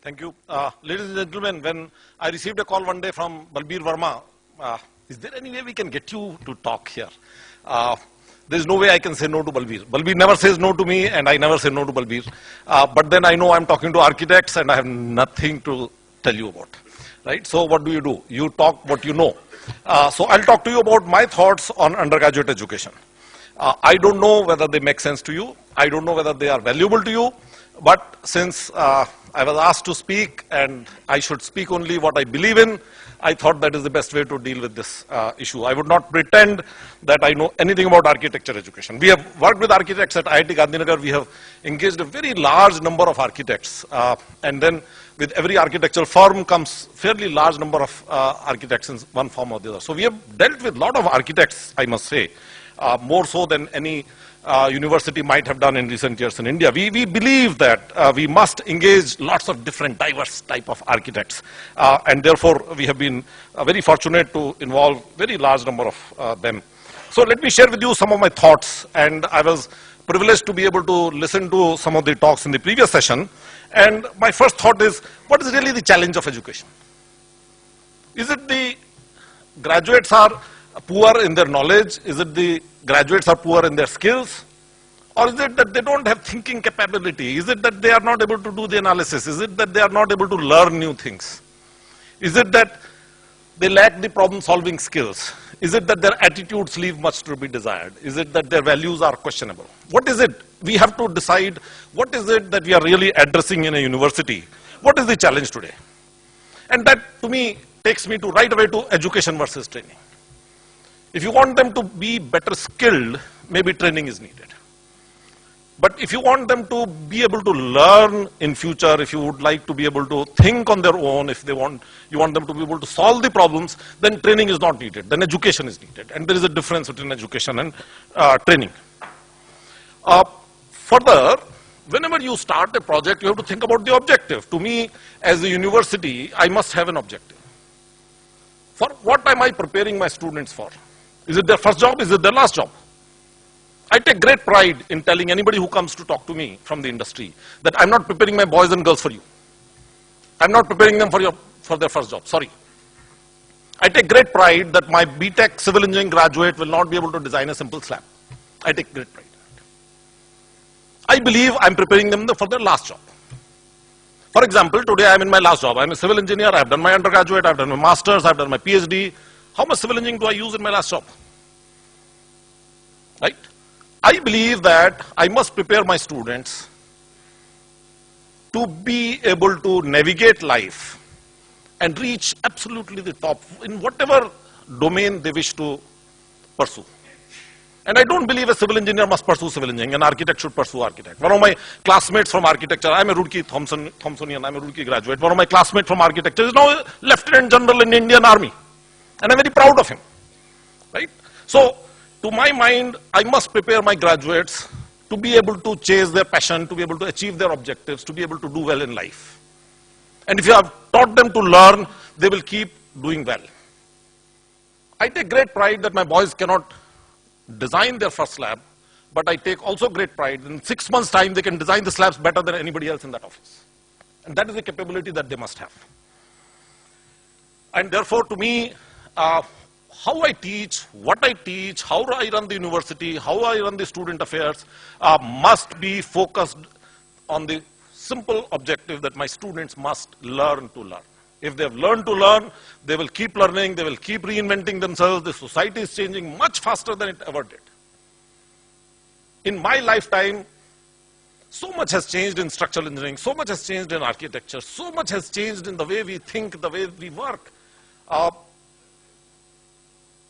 Thank you. Ladies and gentlemen, when I received a call one day from Balbir Verma, is there any way we can get you to talk here? There is no way I can say no to Balbir. Balbir never says no to me, and I never say no to Balbir. But then I know I'm talking to architects, and I have nothing to tell you about. Right? So what do? You talk what you know. So I'll talk to you about my thoughts on undergraduate education. I don't know whether they make sense to you. I don't know whether they are valuable to you. But since I was asked to speak and I should speak only what I believe in, I thought that is the best way to deal with this issue. I would not pretend that I know anything about architecture education. We have worked with architects at IIT Gandhinagar. We have engaged a very large number of architects. And then with every architectural firm comes fairly large number of architects in one form or the other. So we have dealt with a lot of architects, I must say, more so than any university might have done in recent years in India. We believe that we must engage lots of different diverse type of architects, and therefore we have been very fortunate to involve very large number of them. So let me share with you some of my thoughts, and I was privileged to be able to listen to some of the talks in the previous session. And my first thought is, what is really the challenge of education? Is it the graduates are poor in their knowledge? Is it the graduates are poor in their skills? Or is it that they don't have thinking capability? Is it that they are not able to do the analysis? Is it that they are not able to learn new things? Is it that they lack the problem solving skills? Is it that their attitudes leave much to be desired? Is it that their values are questionable? What is it? We have to decide what is it that we are really addressing in a university. What is the challenge today? And that to me takes me to right away to education versus training. If you want them to be better skilled, maybe training is needed. But if you want them to be able to learn in future, if you would like to be able to think on their own, if you want them to be able to solve the problems, then training is not needed, then education is needed. And there is a difference between education and training. Further, whenever you start a project, you have to think about the objective. To me, as a university, I must have an objective. For what am I preparing my students for? Is it their first job? Is it their last job? I take great pride in telling anybody who comes to talk to me from the industry that I'm not preparing my boys and girls for you. I'm not preparing them for their first job. Sorry. I take great pride that my BTech civil engineering graduate will not be able to design a simple slab. I take great pride in it. I believe I'm preparing them for their last job. For example, today I'm in my last job. I'm a civil engineer. I've done my undergraduate. I've done my master's. I've done my PhD. How much civil engineering do I use in my last job? Right? I believe that I must prepare my students to be able to navigate life and reach absolutely the top in whatever domain they wish to pursue. And I don't believe a civil engineer must pursue civil engineering. An architect should pursue architect. One of my classmates from architecture, I'm a Roorkee Thompsonian, I'm a Roorkee graduate. One of my classmates from architecture is now a Lieutenant General in the Indian Army. And I'm very proud of him. Right? So, to my mind, I must prepare my graduates to be able to chase their passion, to be able to achieve their objectives, to be able to do well in life. And if you have taught them to learn, they will keep doing well. I take great pride that my boys cannot design their first slab, but I take also great pride in 6 months' time they can design the slabs better than anybody else in that office. And that is the capability that they must have. And therefore, to me, how I teach, what I teach, how I run the university, how I run the student affairs must be focused on the simple objective that my students must learn to learn. If they have learned to learn, they will keep learning, they will keep reinventing themselves. The society is changing much faster than it ever did. In my lifetime, so much has changed in structural engineering, so much has changed in architecture, so much has changed in the way we think, the way we work.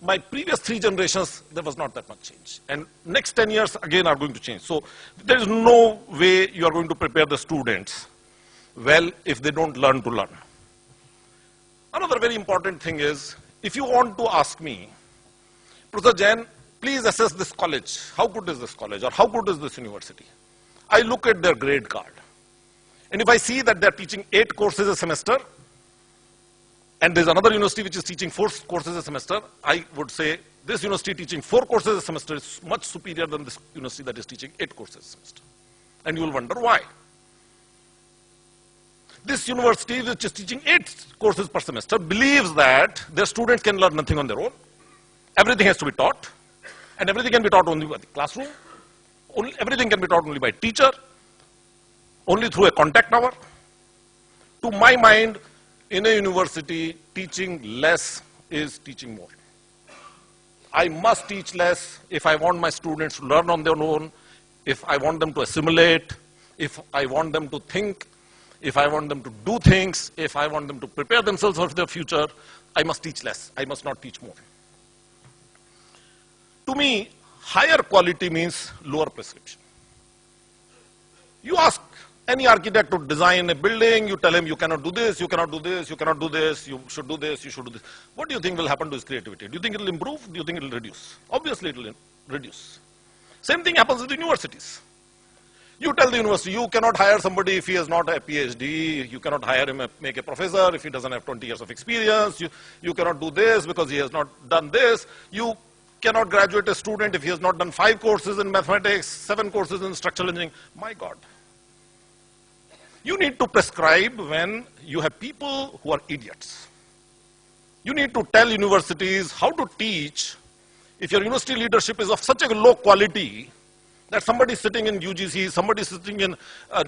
My previous 3 generations, there was not that much change. And next 10 years, again, are going to change. So there is no way you are going to prepare the students well if they don't learn to learn. Another very important thing is, if you want to ask me, Professor Jain, please assess this college. How good is this college? Or how good is this university? I look at their grade card. And if I see that they're teaching 8 courses a semester, and there's another university which is teaching 4 courses a semester, I would say this university teaching 4 courses a semester is much superior than this university that is teaching 8 courses a semester. And you will wonder why. This university, which is teaching 8 courses per semester, believes that their students can learn nothing on their own. Everything has to be taught, and everything can be taught only by the classroom. Everything can be taught only by teacher, only through a contact hour. To my mind, in a university, teaching less is teaching more. I must teach less if I want my students to learn on their own, if I want them to assimilate, if I want them to think, if I want them to do things, if I want them to prepare themselves for their future, I must teach less. I must not teach more. To me, higher quality means lower prescription. You ask any architect to design a building, you tell him you cannot do this, you cannot do this, you cannot do this, you should do this, you should do this. What do you think will happen to his creativity? Do you think it will improve? Do you think it will reduce? Obviously it will reduce. Same thing happens with universities. You tell the university, you cannot hire somebody if he has not a PhD, you cannot hire him, make a professor if he doesn't have 20 years of experience, you cannot do this because he has not done this, you cannot graduate a student if he has not done 5 courses in mathematics, 7 courses in structural engineering. My God. You need to prescribe when you have people who are idiots. You need to tell universities how to teach if your university leadership is of such a low quality that somebody sitting in UGC, somebody sitting in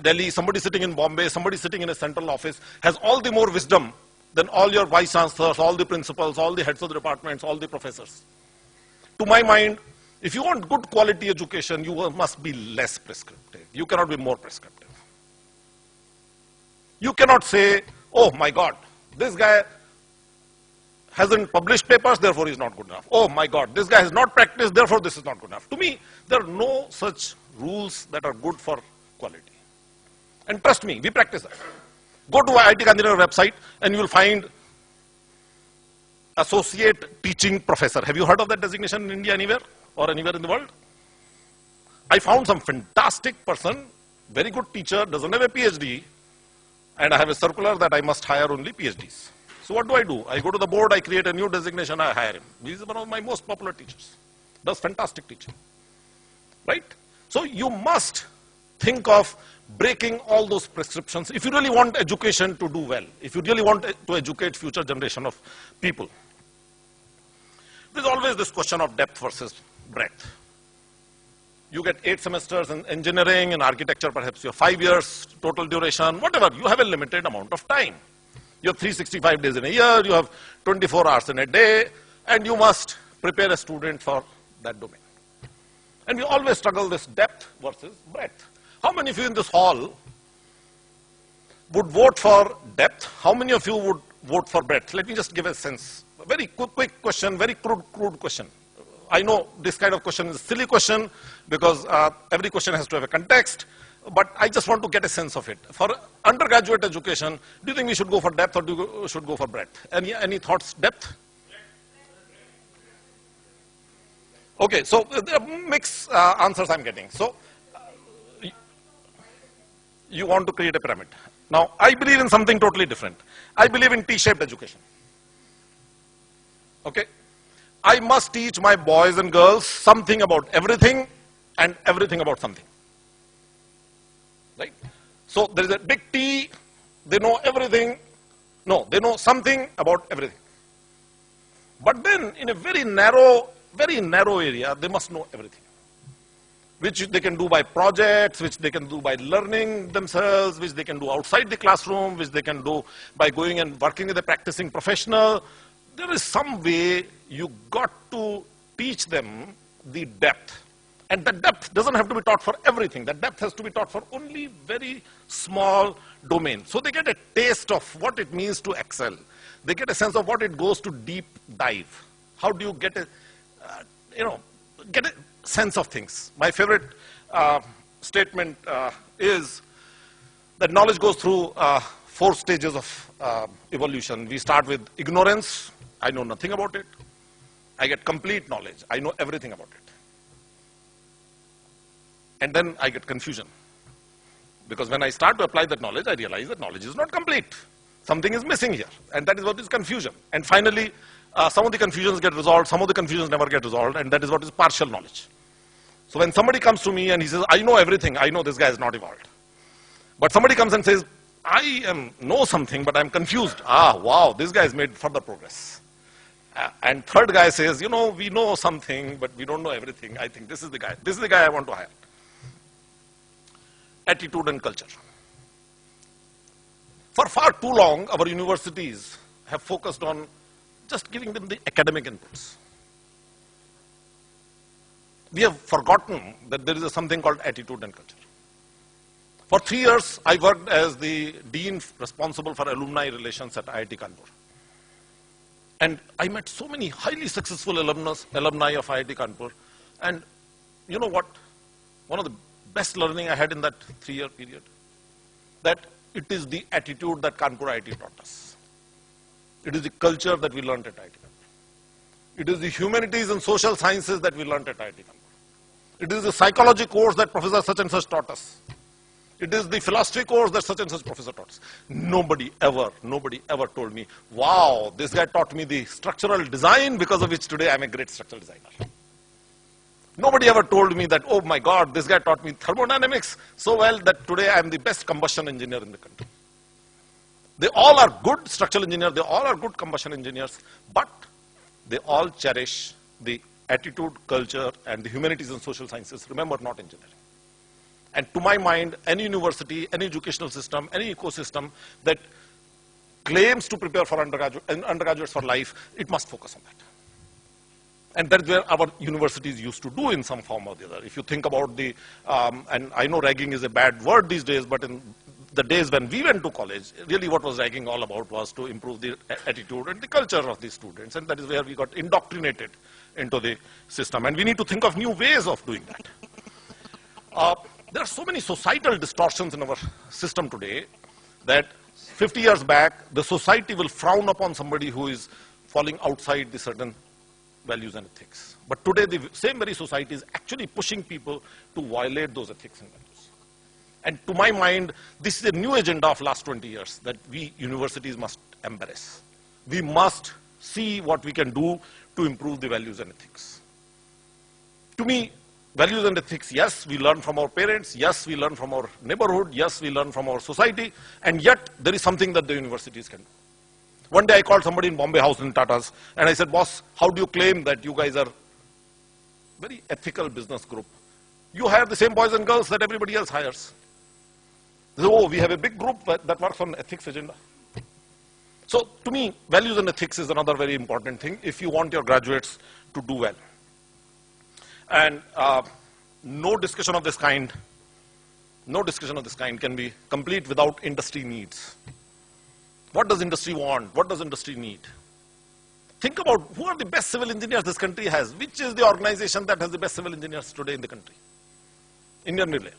Delhi, somebody sitting in Bombay, somebody sitting in a central office has all the more wisdom than all your vice chancellors, all the principals, all the heads of the departments, all the professors. To my mind, if you want good quality education, you must be less prescriptive. You cannot be more prescriptive. You cannot say, oh my God, this guy hasn't published papers, therefore he is not good enough. Oh my God, this guy has not practiced, therefore this is not good enough. To me, there are no such rules that are good for quality. And trust me, we practice that. Go to IIT Gandhinagar website and you will find associate teaching professor. Have you heard of that designation in India anywhere or anywhere in the world? I found some fantastic person, very good teacher, doesn't have a PhD, and I have a circular that I must hire only PhDs. So what do? I go to the board, I create a new designation, I hire him. He is one of my most popular teachers. Does fantastic teaching. Right? So you must think of breaking all those prescriptions if you really want education to do well, if you really want to educate future generation of people. There's always this question of depth versus breadth. You get 8 semesters in engineering, in architecture, perhaps you have 5 years total duration, whatever. You have a limited amount of time. You have 365 days in a year, you have 24 hours in a day, and you must prepare a student for that domain. And we always struggle this depth versus breadth. How many of you in this hall would vote for depth? How many of you would vote for breadth? Let me just give a sense. A very quick question, very crude question. I know this kind of question is a silly question because every question has to have a context, but I just want to get a sense of it. For undergraduate education, do you think we should go for depth or should go for breadth? Any thoughts? Depth? Okay, so there are mixed answers I'm getting. So you want to create a pyramid. Now, I believe in something totally different. I believe in T-shaped education. Okay? I must teach my boys and girls something about everything and everything about something. Right? So there is a big T, they know everything. No, they know something about everything. But then in a very narrow area, they must know everything. Which they can do by projects, which they can do by learning themselves, which they can do outside the classroom, which they can do by going and working with a practicing professional. There is some way you got to teach them the depth. And the depth doesn't have to be taught for everything. The depth has to be taught for only very small domains. So they get a taste of what it means to excel. They get a sense of what it goes to deep dive. How do you get a, get a sense of things? My favorite statement is that knowledge goes through 4 stages of evolution. We start with ignorance. I know nothing about it. I get complete knowledge. I know everything about it. And then I get confusion. Because when I start to apply that knowledge, I realize that knowledge is not complete. Something is missing here. And that is what is confusion. And finally, some of the confusions get resolved, some of the confusions never get resolved, and that is what is partial knowledge. So when somebody comes to me and he says, I know everything, I know this guy is not evolved. But somebody comes and says, I know something, but I'm confused. Ah, wow, this guy has made further progress. And third guy says, we know something, but we don't know everything. I think this is the guy. This is the guy I want to hire. Attitude and culture. For far too long, our universities have focused on just giving them the academic inputs. We have forgotten that there is something called attitude and culture. For 3 years, I worked as the dean responsible for alumni relations at IIT Kanpur. And I met so many highly successful alumni of IIT Kanpur. And you know what? One of the best learning I had in that 3-year period, that it is the attitude that Kanpur IIT taught us. It is the culture that we learned at IIT Kanpur. It is the humanities and social sciences that we learned at IIT Kanpur. It is the psychology course that Professor such and such taught us. It is the philosophy course that such and such professor taught us. Nobody ever told me, wow, this guy taught me the structural design because of which today I'm a great structural designer. Nobody ever told me that, oh my God, this guy taught me thermodynamics so well that today I'm the best combustion engineer in the country. They all are good structural engineers, they all are good combustion engineers, but they all cherish the attitude, culture, and the humanities and social sciences. Remember, not engineering. And to my mind, any university, any educational system, any ecosystem that claims to prepare for undergraduates for life, it must focus on that. And that's where our universities used to do in some form or the other. If you think about the, and I know ragging is a bad word these days, but in the days when we went to college, really what was ragging all about was to improve the attitude and the culture of the students. And that is where we got indoctrinated into the system. And we need to think of new ways of doing that. There are so many societal distortions in our system today that 50 years back, the society will frown upon somebody who is falling outside the certain values and ethics. But today, the same very society is actually pushing people to violate those ethics and values. And to my mind, this is a new agenda of last 20 years that we universities must embrace. We must see what we can do to improve the values and ethics. To me, values and ethics, yes, we learn from our parents, yes, we learn from our neighborhood, yes, we learn from our society, and yet there is something that the universities can do. One day I called somebody in Bombay House in Tata's, and I said, boss, how do you claim that you guys are very ethical business group? You hire the same boys and girls that everybody else hires. They say, oh, we have a big group that works on ethics agenda. So to me, values and ethics is another very important thing if you want your graduates to do well. And no discussion of this kind can be complete without industry needs. What does industry want? What does industry need? Think about who are the best civil engineers this country has. Which is the organization that has the best civil engineers today in the country? Indian Railway.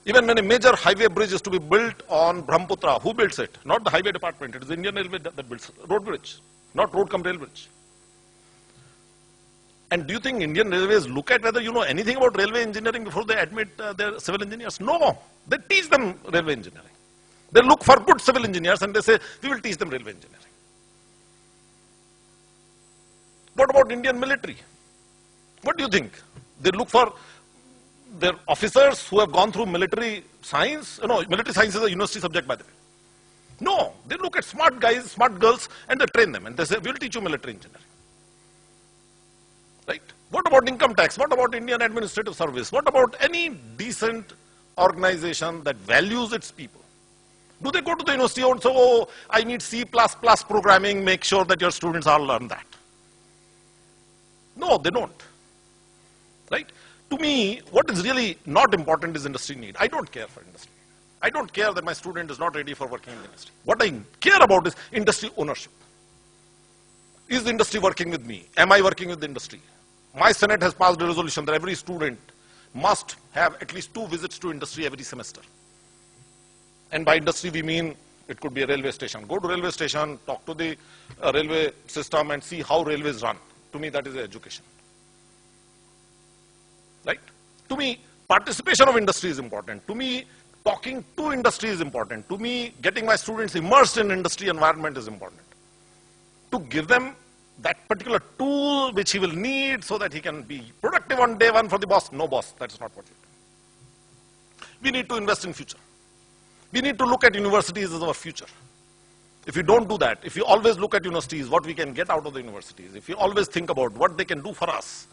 Even when a major highway bridge is to be built on Brahmaputra, who builds it? Not the highway department. It is the Indian Railway that builds road bridge, not road cum rail bridge. And do you think Indian Railways look at whether you know anything about railway engineering before they admit their civil engineers? No, they teach them railway engineering. They look for good civil engineers and they say, we will teach them railway engineering. What about Indian military? What do you think? They look for their officers who have gone through military science. No, military science is a university subject, by the way. No, they look at smart guys, smart girls, and they train them. And they say, we'll teach you military engineering. Right? What about income tax? What about Indian Administrative Service? What about any decent organization that values its people? Do they go to the university and say, oh, I need C++ programming, make sure that your students all learn that? No, they don't. Right? To me, what is really not important is industry need. I don't care for industry. I don't care that my student is not ready for working in the industry. What I care about is industry ownership. Is the industry working with me? Am I working with the industry? My Senate has passed a resolution that every student must have at least 2 visits to industry every semester. And by industry we mean it could be a railway station. Go to railway station, talk to the railway system and see how railways run. To me that is education. Right? To me, participation of industry is important. To me, talking to industry is important. To me, getting my students immersed in industry environment is important. To give them that particular tool which he will need so that he can be productive on day one for the boss. No boss, that's not what you do. We need to invest in future. We need to look at universities as our future. If we don't do that, if we always look at universities, what we can get out of the universities, if we always think about what they can do for us,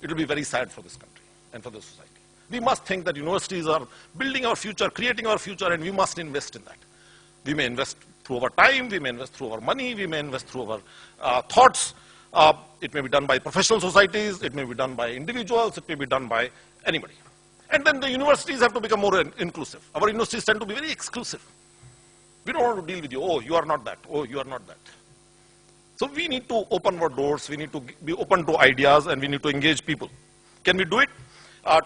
it will be very sad for this country and for the society. We must think that universities are building our future, creating our future, and we must invest in that. We may invest through our time, we may invest through our money, we may invest through our thoughts. It may be done by professional societies, it may be done by individuals, it may be done by anybody. And then the universities have to become more inclusive. Our universities tend to be very exclusive. We don't want to deal with you. Oh, you are not that. Oh, you are not that. So we need to open our doors. We need to be open to ideas, and we need to engage people. Can we do it?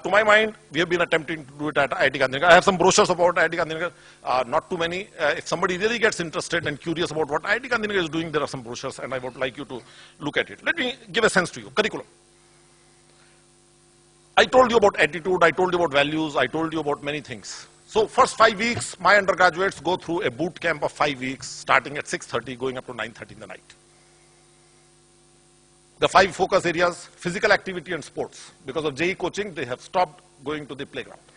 To my mind, we have been attempting to do it at IIT Gandhinagar. I have some brochures about IIT Gandhinagar, not too many. If somebody really gets interested and curious about what IIT Gandhinagar is doing, there are some brochures, and I would like you to look at it. Let me give a sense to you. Curriculum. I told you about attitude, I told you about values, I told you about many things. So first 5 weeks, my undergraduates go through a boot camp of 5 weeks, starting at 6:30, going up to 9:30 in the night. The 5 focus areas: physical activity and sports. Because of JEE coaching, they have stopped going to the playground.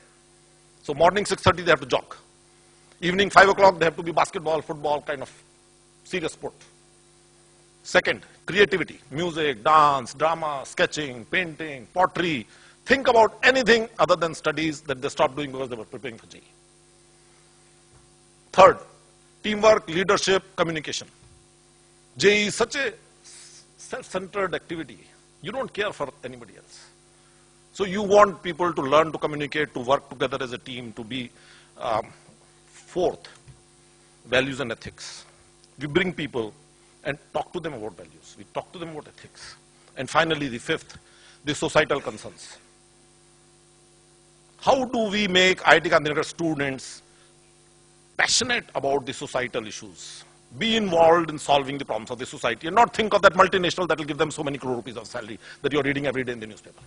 So morning 6:30, they have to jog. Evening 5 o'clock, they have to be basketball, football, kind of serious sport. Second, creativity: music, dance, drama, sketching, painting, pottery. Think about anything other than studies that they stopped doing because they were preparing for JEE. Third, teamwork, leadership, communication. JEE is such a self-centered activity. You don't care for anybody else. So you want people to learn to communicate, to work together as a team, to be fourth, values and ethics. We bring people and talk to them about values. We talk to them about ethics. And finally, the fifth, the societal concerns. How do we make IIT Gandhinagar students passionate about the societal issues? Be involved in solving the problems of the society and not think of that multinational that will give them so many crore rupees of salary that you're reading every day in the newspaper.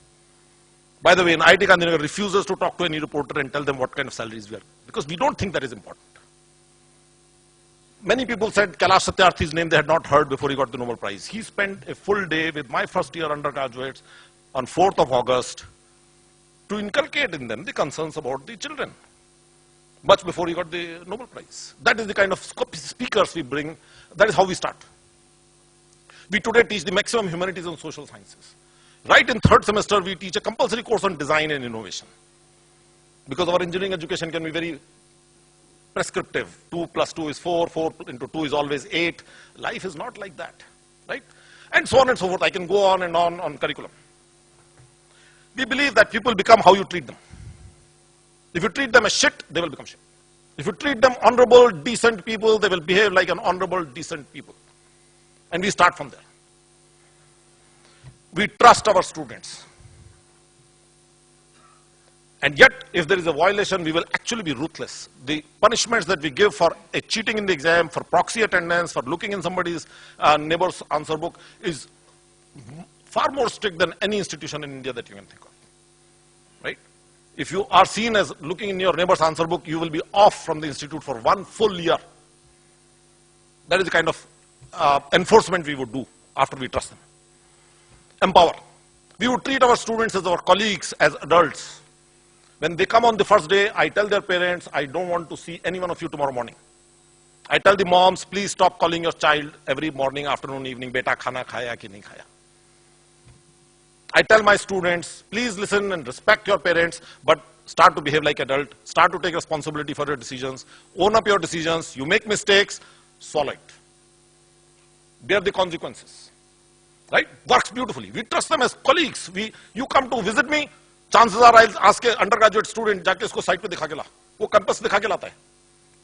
By the way, IIT Gandhinagar refuses to talk to any reporter and tell them what kind of salaries we are, because we don't think that is important. Many people said Kailash Satyarthi's name they had not heard before he got the Nobel Prize. He spent a full day with my first year undergraduates on 4th of August to inculcate in them the concerns about the children, much before he got the Nobel Prize. That is the kind of speakers we bring. That is how we start. We today teach the maximum humanities and social sciences. Right in 3rd semester, we teach a compulsory course on design and innovation. Because our engineering education can be very prescriptive. 2 plus 2 is 4, 4 into 2 is always 8. Life is not like that, right? And so on and so forth. I can go on and on curriculum. We believe that people become how you treat them. If you treat them as shit, they will become shit. If you treat them honorable, decent people, they will behave like an honorable, decent people. And we start from there. We trust our students. And yet, if there is a violation, we will actually be ruthless. The punishments that we give for a cheating in the exam, for proxy attendance, for looking in somebody's neighbor's answer book is far more strict than any institution in India that you can think of, right? If you are seen as looking in your neighbor's answer book, you will be off from the institute for 1 full year. That is the kind of enforcement we would do after we trust them. Empower. We would treat our students as our colleagues, as adults. When they come on the first day, I tell their parents, I don't want to see any one of you tomorrow morning. I tell the moms, please stop calling your child every morning, afternoon, evening, beta khana khaya ki nahi khaya. I tell my students, please listen and respect your parents, but start to behave like adult, start to take responsibility for your decisions, own up your decisions, you make mistakes, swallow it. Bear the consequences, right? Works beautifully. We trust them as colleagues. You come to visit me, chances are I'll ask an undergraduate student, जाके इसको site पे दिखा के ला, वो campus दिखा के लाता है,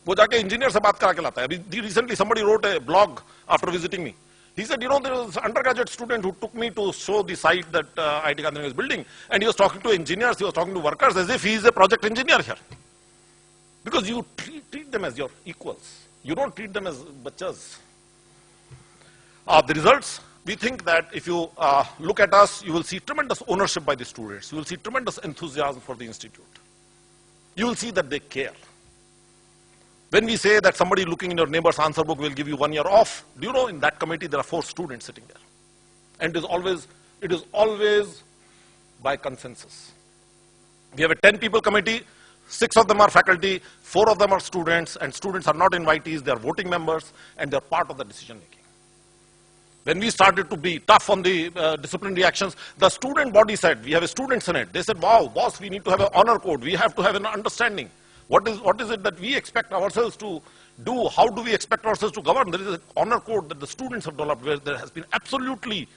वो जाके engineer से बात करा के लाता है. अभी recently somebody wrote a blog after visiting me. He said, you know, there was an undergraduate student who took me to show the site that IIT Gandhinagar is building, and he was talking to engineers, he was talking to workers as if he is a project engineer here. Because you treat them as your equals. You don't treat them as bachas. The results, we think that if you look at us, you will see tremendous ownership by the students. You will see tremendous enthusiasm for the institute. You will see that they care. When we say that somebody looking in your neighbor's answer book will give you 1 year off, do you know in that committee there are 4 students sitting there? And it is always by consensus. We have a 10 people committee, 6 of them are faculty, 4 of them are students, and students are not invitees, they are voting members, and they are part of the decision making. When we started to be tough on the disciplinary actions, the student body said, we have a student senate. They said, wow, boss, we need to have an honor code. We have to have an understanding. What is it that we expect ourselves to do? How do we expect ourselves to govern? There is an honor code that the students have developed where there has been absolutely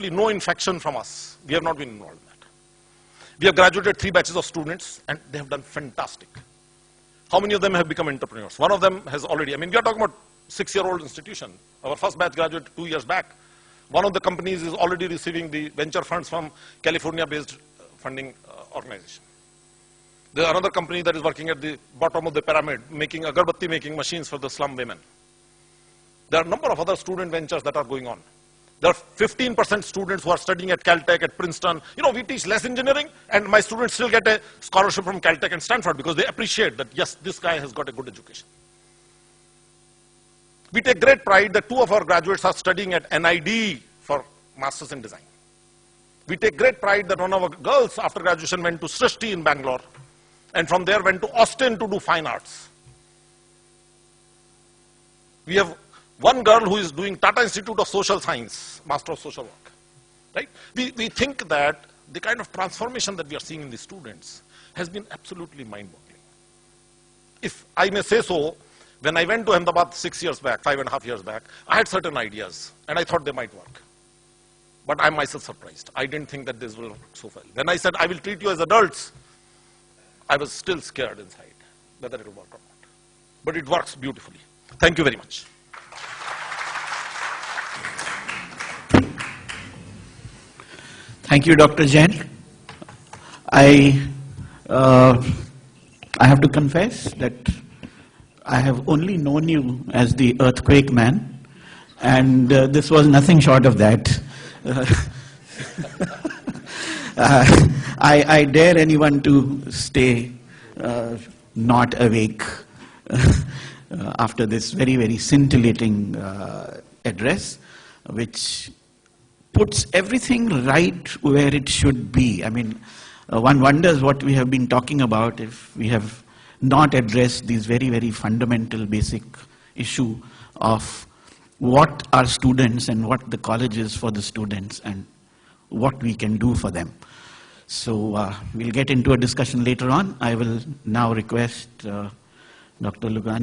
no infection from us. We have not been involved in that. We have graduated 3 batches of students, and they have done fantastic. How many of them have become entrepreneurs? One of them has already, we are talking about 6-year-old institution. Our first batch graduated 2 years back. One of the companies is already receiving the venture funds from California-based funding organization. There is another company that is working at the bottom of the pyramid, making agarbatti making machines for the slum women. There are a number of other student ventures that are going on. There are 15% students who are studying at Caltech, at Princeton. We teach less engineering, and my students still get a scholarship from Caltech and Stanford because they appreciate that, yes, this guy has got a good education. We take great pride that 2 of our graduates are studying at NID for Masters in Design. We take great pride that one of our girls after graduation went to Srishti in Bangalore, and from there went to Austin to do fine arts. We have one girl who is doing Tata Institute of Social Science, Master of Social Work. Right? We think that the kind of transformation that we are seeing in the students has been absolutely mind-boggling. If I may say so, when I went to Ahmedabad 6 years back, 5.5 years back, I had certain ideas, and I thought they might work. But I'm myself surprised. I didn't think that this will work so well. When I said, I will treat you as adults, I was still scared inside whether it will work or not. But it works beautifully. Thank you very much. Thank you, Dr. Jain. I have to confess that I have only known you as the earthquake man, and this was nothing short of that. I dare anyone to stay not awake after this very, very scintillating address, which puts everything right where it should be. One wonders what we have been talking about if we have not addressed these very, very fundamental basic issue of what are students and what the college is for the students and what we can do for them. So we'll get into a discussion later on. I will now request Dr. Lugani